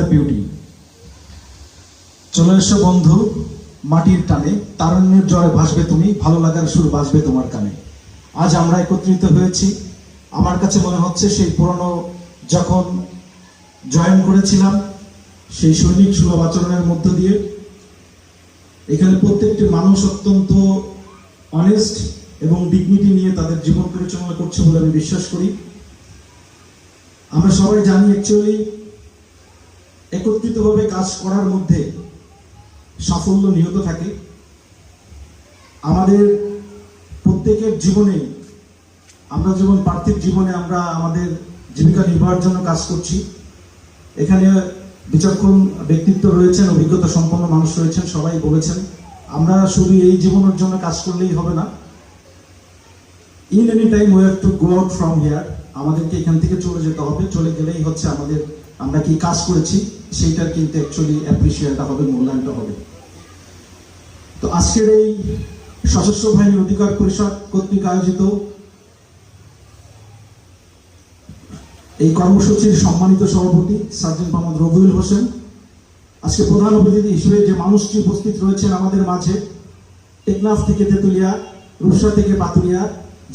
The beauty. চলে এসো বন্ধু মাটির টানে, তারুণ্যের জ্বরে ভাসবে তুমি, ভালো লাগার সুর বাজবে তোমার কানে। আজ আমরা একত্রিত হয়েছি, আমার কাছে মনে হচ্ছে সেই পুরনো যখন জয়েন করেছিলাম সেই সৈনিক সুলভ আচরণের মধ্য দিয়ে। এখানে প্রত্যেকটি মানুষ অত্যন্ত অনেস্ট এবং ডিগনিটি নিয়ে তাদের জীবন পরিচালনা করছে বলে আমি বিশ্বাস করি। আমরা সবাই জানি অ্যাকচুয়ালি একত্রিতভাবে কাজ করার মধ্যে সাফল্য নিহিত থাকে। আমাদের প্রত্যেকের জীবনে, আমরা যেমন পার্থিব জীবনে আমরা আমাদের জীবিকা নির্বাহের জন্য কাজ করছি, এখানে বিচক্ষণ ব্যক্তিত্ব রয়েছেন, অভিজ্ঞতা সম্পন্ন মানুষ রয়েছেন, সবাই বলেছেন আমরা শুধু এই জীবনের জন্য কাজ করলেই হবে না, in any time we have to go out from here. আমাদেরকে এখান থেকে চলে যেতে হবে, চলে গেলেই হচ্ছে আমাদের আমরা কি কাজ করেছি সেইটার কিন্তু অ্যাকচুয়ালি অ্যাপ্রিসিয়েটটা হবে, মূল্যায়নটা হবে। তো আজকের এই সশস্ত্র বাহিনী অধিকার পরিষদ কর্তৃক আয়োজিত এই কর্মসূচির সম্মানিত সভাপতি সার্জেন্ট মোহাম্মদ রবিউল হোসেন, আজকে প্রধান অতিথি হিসেবে যে মানুষটি উপস্থিত রয়েছেন আমাদের মাঝে, টেকনাফ থেকে তেতুলিয়া, রূপসা থেকে পাতুলিয়া,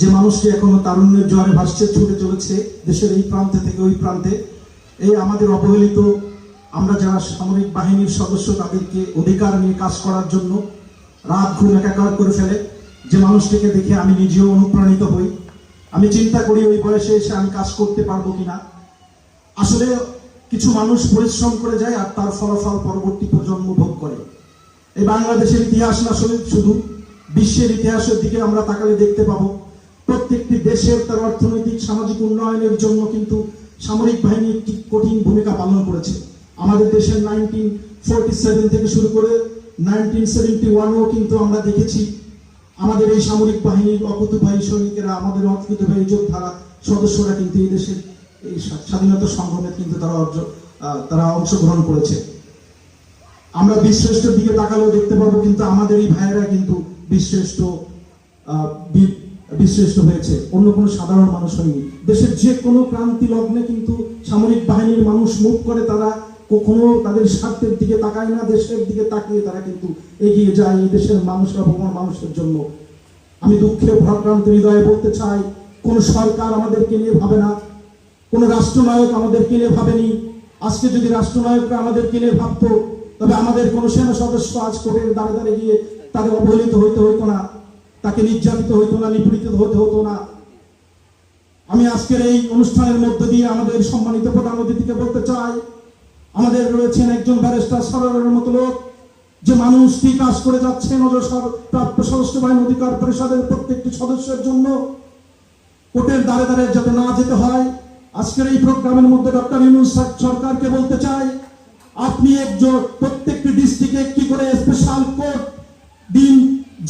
যে মানুষটি এখনো তারুণ্যের জোয়ারে ভাসছে, ছুটে চলেছে দেশের এই প্রান্তে থেকে ওই প্রান্তে। এই আমাদের অবহেলিত আমরা যারা সামরিক বাহিনীর সদস্য, তাদেরকে অধিকার নিয়ে কাজ করার জন্য রাত ঘুম একাকার করে ফেলে, যে মানুষটিকে দেখে আমি নিজেও অনুপ্রাণিত হই। আমি চিন্তা করি ওই বয়সে এসে আমি কাজ করতে পারবো কিনা। আসলে কিছু মানুষ পরিশ্রম করে যায় আর তার ফলাফল পরবর্তী প্রজন্ম ভোগ করে। এই বাংলাদেশের ইতিহাস না শুধু বিশ্বের ইতিহাসের দিকে আমরা তাকালে দেখতে পাবো প্রত্যেকটি দেশের তার অর্থনৈতিক সামাজিক উন্নয়নের জন্য কিন্তু সামরিক বাহিনী একটি কঠিন ভূমিকা পালন করেছে। আমাদের দেশের 1947 থেকে শুরু করে 1971ও কিন্তু আমরা দেখেছি আমাদের এই সামরিক বাহিনীর অকুতোভয় সৈনিকেরা, আমাদের অকুতোভয় যোদ্ধারা, সদস্যরা কিন্তু এই দেশের এই স্বাধীনতা সংগ্রামে কিন্তু তারা অংশগ্রহণ করেছে। আমরা বীরশ্রেষ্ঠের দিকে তাকালেও দেখতে পাবো কিন্তু আমাদের এই ভাইয়েরা কিন্তু বীরশ্রেষ্ঠ হয়েছে, অন্য কোনো সাধারণ মানুষ হয়নি। দেশের যে কোনো ক্রান্তি লগ্নে কিন্তু সামরিক বাহিনীর মানুষ মুভ করে, তারা কখনো তাদের স্বার্থের দিকে তাকায় না, দেশের দিকে তাকিয়ে তারা কিন্তু এগিয়ে যায় এই দেশের মানুষরা, ভগবান মানুষের জন্য। আমি দুঃখে ভারাক্রান্ত হৃদয়ে বলতে চাই, কোন সরকার আমাদেরকে নিয়ে ভাবে না, কোন রাষ্ট্রনায়ক আমাদেরকে নিয়ে ভাবেনি। আজকে যদি রাষ্ট্রনায়করা আমাদেরকে নিয়ে ভাবতো, তবে আমাদের কোন সেনা সদস্য আজ কোর্টের দ্বারে দ্বারে গিয়ে তাদের অবহেলিত হইতো না, তাকে নির্যাতিত হইতো না, নিপীড়িত হতো না। আমি আজকের এই অনুষ্ঠানের মধ্য দিয়ে আমাদের সম্মানিত প্রধান অতিথিকে বলতে চাই, আমাদের রয়েছেন একজন ব্যারিস্টার সরোয়ারের মতো লোক, যে মানুষটি কাজ করে যাচ্ছে প্রাপ্ত সশস্ত্র বাহিনী অধিকার পরিষদের প্রত্যেকটি সদস্যের জন্য কোর্টের দ্বারে দ্বারে যাতে না যেতে হয়। আজকের এই প্রোগ্রামের মধ্যে ডক্টর ইউনূস সরকারকে বলতে চাই, আপনি একজন প্রত্যেকটি ডিস্ট্রিক্টে একটি করে স্পেশাল কোর্ট দিন,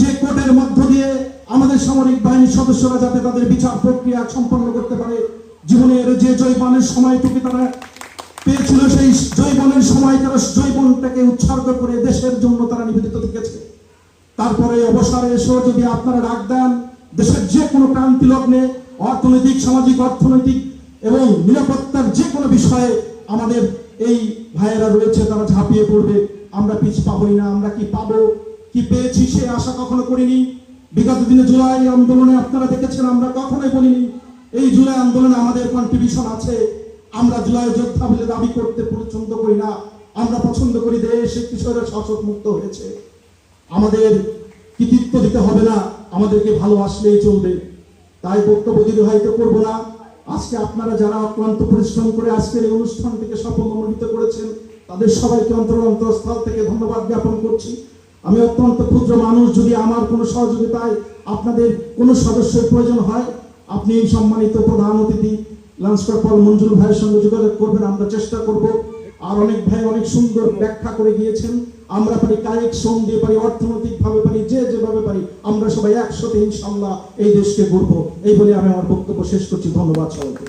যে কোর্টের মধ্য দিয়ে আমাদের সামরিক বাহিনীর সদস্যরা যাতে তাদের বিচার প্রক্রিয়া সম্পন্ন করতে পারে। জীবনের যে জৈবনের সময়টুকু তারা পেয়েছিল, সেই জৈবনের সময় তারা জৈবনটাকে উৎসর্গ করে দেশের জন্য তারা নিবেদিত থেকেছে। তারপরে অবসরে এসেও যদি আপনারা ডাক দেন, দেশের যে কোনো ক্রান্তি লগ্নে অর্থনৈতিক, সামাজিক, অর্থনৈতিক এবং নিরাপত্তার যে কোনো বিষয়ে আমাদের এই ভাইয়েরা রয়েছে, তারা ঝাঁপিয়ে পড়বে। আমরা পিছপা হই না, আমরা কি পাবো, কি পেয়েছি সে আশা কখনো করিনি। বিগত দিনে জুলাই আন্দোলনে আপনারা দেখেছেন, আমরা কখনোই বলিনি এই জুলাই আন্দোলনে আমাদের কন্ট্রিবিউশন আছে। আমরা জুলাই যোদ্ধা বলে দাবি করতে পছন্দ করি না, আমরা পছন্দ করি দেশ একটি স্বৈরাচার শাসক মুক্ত হয়েছে। আমাদের কৃতিত্ব দিতে হবে না, আমাদেরকে ভালোবাসলেই চলবে। তাই বক্তব্য দীর্ঘায়িত করবো না। আজকে আপনারা যারা অক্লান্ত পরিশ্রম করে আজকের এই অনুষ্ঠানটিকে সফলমণ্ডিত করেছেন, তাদের সবাইকে অন্তরস্থল থেকে ধন্যবাদ জ্ঞাপন করছি। আমি অত্যন্ত ক্ষুদ্র মানুষ, যদি আমার কোনো সহযোগিতায় আপনাদের কোনো সদস্যের প্রয়োজন হয়, আপনি এই সম্মানিত প্রধান অতিথি লান্স কর্পোরাল মঞ্জুর ভাইয়ের সঙ্গে যোগাযোগ করবেন, আমরা চেষ্টা করব। আর অনেক ভাই অনেক সুন্দর ব্যাখ্যা করে গিয়েছেন, আমরা পারি কায়িক শ্রম দিয়ে, পারি অর্থনৈতিক ভাবে, পারি যেভাবে পারি, আমরা সবাই একসাথে ইনশাআল্লাহ এই দেশকে গড়ব। এই বলে আমি আমার বক্তব্য শেষ করছি। ধন্যবাদ সবাইকে।